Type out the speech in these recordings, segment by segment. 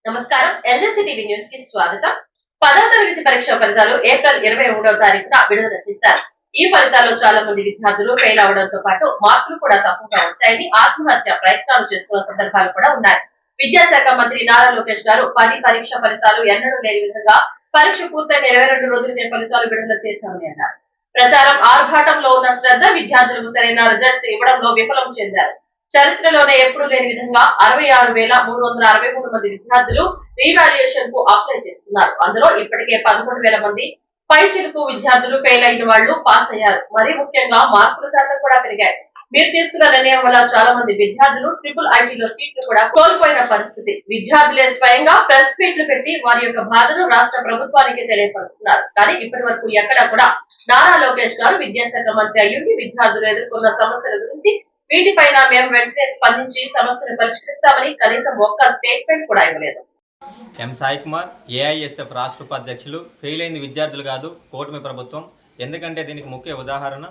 నమస్కారం. ఎల్జెసి TV news కి స్వాగతం. 10వ తరగతి పరీక్ష ఫలితాలు ఏప్రిల్ 23వ తారీఖున విడుదల చేశారు. ఈ ఫలితాల్లో చాలా మంది విద్యార్థులు ఫెయిల్ అవడంతో పాటు మార్కులు కూడా తక్కువగా వచ్చాయని ఆత్మహత్య ప్రయత్నాలు చేసుకున్న సందర్భాలు కూడా ఉన్నాయి. విద్యాశాఖ మంత్రి నారా లోకేష్ గారు 10 పరీక్ష ఫలితాలు ఎన్నడూ లేని విధంగా పరీక్ష పూర్తయిన 22 రోజులకే ఫలితాలు విడుదల చేశామని అన్నారు. ప్రచారం ఆర్భాటంలో ఉన్న శ్రద్ధ విద్యార్థులకు సరైన రిజల్ట్స్ ఇవ్వడంలో విఫలం చెందారు. చరిత్రలోనే ఎప్పుడు లేని విధంగా 66,363 మంది విద్యార్థులు రీవాల్యుయేషన్ కు అప్లై చేస్తున్నారు. అందులో ఇప్పటికే 11,000 మంది పైచిలుకు విద్యార్థులు ఫెయిల్ అయిన వాళ్ళు పాస్ అయ్యారు. మరీ ముఖ్యంగా మార్కుల శాతం కూడా పెరిగాయి. మీరు తీసుకున్న నిర్ణయం వల్ల చాలా మంది విద్యార్థులు ట్రిపుల్ ఐటీలో సీట్లు కూడా కోల్పోయిన పరిస్థితి. విద్యార్థులే స్వయంగా ప్రెస్ మీట్లు పెట్టి వారి యొక్క బాధను రాష్ట్ర ప్రభుత్వానికి తెలియపరుస్తున్నారు. కానీ ఇప్పటి వరకు ఎక్కడా కూడా నారా లోకేష్ గారు విద్యాశాఖ మంత్రి అయ్యుండి విద్యార్థులు ఎదుర్కొన్న సమస్యల గురించి వీటిపైన మేము వెంటనే స్పందించి సమస్యను పరిష్కరిస్తామని కనీసం ఒక్క స్టేట్మెంట్ కూడా ఇవ్వలేదు. ఎం సాయి కుమార్, ఏఐఎస్ఎఫ్ రాష్ట్ర ఉపాధ్యక్షులు. ఫెయిల్ అయింది విద్యార్థులు కాదు, కూటమి ప్రభుత్వం. ఎందుకంటే దీనికి ముఖ్య ఉదాహరణ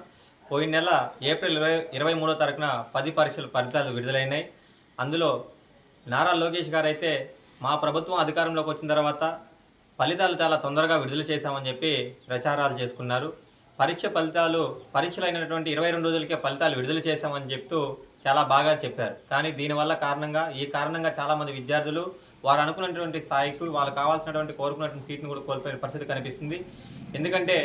పోయిన నెల ఏప్రిల్ 23వ తారీఖున 10 పరీక్షల ఫలితాలు విడుదలైనాయి. అందులో నారా లోకేష్ గారు అయితే మా ప్రభుత్వం అధికారంలోకి వచ్చిన తర్వాత ఫలితాలు చాలా తొందరగా విడుదల చేశామని చెప్పి ప్రచారాలు చేసుకున్నారు. పరీక్షలు అయినటువంటి 22 రోజులకే ఫలితాలు విడుదల చేశామని చెప్తూ చాలా బాగా చెప్పారు. కానీ దీనివల్ల కారణంగా చాలామంది విద్యార్థులు వారు అనుకున్నటువంటి స్థాయికి వాళ్ళకు కావాల్సినటువంటి కోరుకున్నటువంటి సీట్ను కూడా కోల్పోయిన పరిస్థితి కనిపిస్తుంది. ఎందుకంటే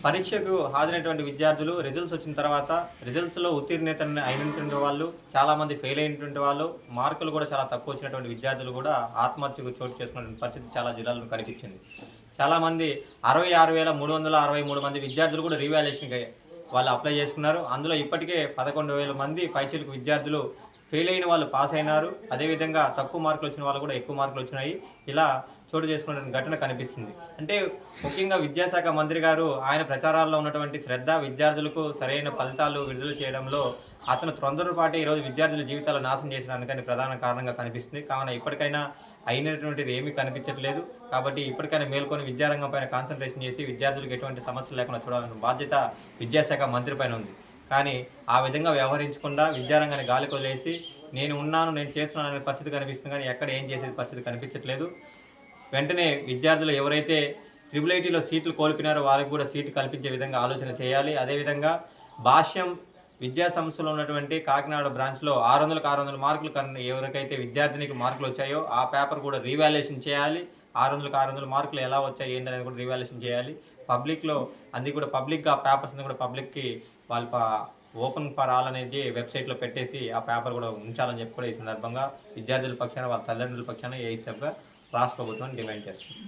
పరీక్షకు హాజరైనటువంటి విద్యార్థులు రిజల్ట్స్ వచ్చిన తర్వాత రిజల్ట్స్లో ఉత్తీర్ణత అయినటువంటి వాళ్ళు, చాలామంది ఫెయిల్ అయినటువంటి వాళ్ళు, మార్కులు కూడా చాలా తక్కువ వచ్చినటువంటి విద్యార్థులు కూడా ఆత్మహత్యకు చోటు చేసుకున్నటువంటి పరిస్థితి చాలా జిల్లాల్లో కనిపించింది. చాలామంది 66,363 మంది విద్యార్థులు కూడా రీవాల్యుయేషన్కి వాళ్ళు అప్లై చేసుకున్నారు. అందులో ఇప్పటికే 11,000 మంది పైచిలుకు విద్యార్థులు ఫెయిల్ అయిన వాళ్ళు పాస్ అయినారు. అదేవిధంగా తక్కువ మార్కులు వచ్చిన వాళ్ళు కూడా ఎక్కువ మార్కులు వచ్చినాయి. ఇలా చోటు చేసుకున్న ఘటన కనిపిస్తుంది. అంటే ముఖ్యంగా విద్యాశాఖ మంత్రి గారు ఆయన ప్రచారాల్లో ఉన్నటువంటి శ్రద్ధ విద్యార్థులకు సరైన ఫలితాలు విడుదల చేయడంలో అతను తొందరపాటు ఈరోజు విద్యార్థుల జీవితాలు నాశనం చేసినందుకని ప్రధాన కారణంగా కనిపిస్తుంది. కావున ఇప్పటికైనా అయినటువంటిది ఏమీ కనిపించట్లేదు. కాబట్టి ఇప్పటికైనా మేల్కొని విద్యారంగం పైన కాన్సన్ట్రేషన్ చేసి విద్యార్థులకు ఎటువంటి సమస్యలు లేకుండా చూడాలన్న బాధ్యత విద్యాశాఖ మంత్రి పైన ఉంది. కానీ ఆ విధంగా వ్యవహరించకుండా విద్యారంగాన్ని గాలికి వదిలేసి నేను చేస్తున్నాను అనే పరిస్థితి కనిపిస్తుంది. కానీ ఎక్కడ ఏం చేసే పరిస్థితి కనిపించట్లేదు. వెంటనే విద్యార్థులు ఎవరైతే ట్రిపుల్ ఐటీలో సీట్లు కోల్పోయినారో వారికి కూడా సీటు కల్పించే విధంగా ఆలోచన చేయాలి. అదేవిధంగా భాష్యం విద్యా సంస్థలో ఉన్నటువంటి కాకినాడ బ్రాంచ్లో 600 మార్కులు ఎవరికైతే విద్యార్థినికి మార్కులు వచ్చాయో ఆ పేపర్ కూడా రీవాల్యుయేషన్ చేయాలి. 600 మార్కులు ఎలా వచ్చాయి ఏంటనేది కూడా రీవాల్యుయేషన్ చేయాలి. పబ్లిక్లో అన్ని కూడా పబ్లిక్గా ఆ పేపర్స్ అన్ని కూడా పబ్లిక్కి వాళ్ళ ఓపెన్ ఫర్ ఆల్ అనేది వెబ్సైట్లో పెట్టేసి ఆ పేపర్ కూడా ఉంచాలని చెప్పి కూడా ఈ సందర్భంగా విద్యార్థుల పక్షాన వాళ్ళ తల్లిదండ్రుల పక్షాన ఏఐఎస్ఎఫ్గా రాష్ట్ర ప్రభుత్వాన్ని డిమాండ్ చేస్తుంది.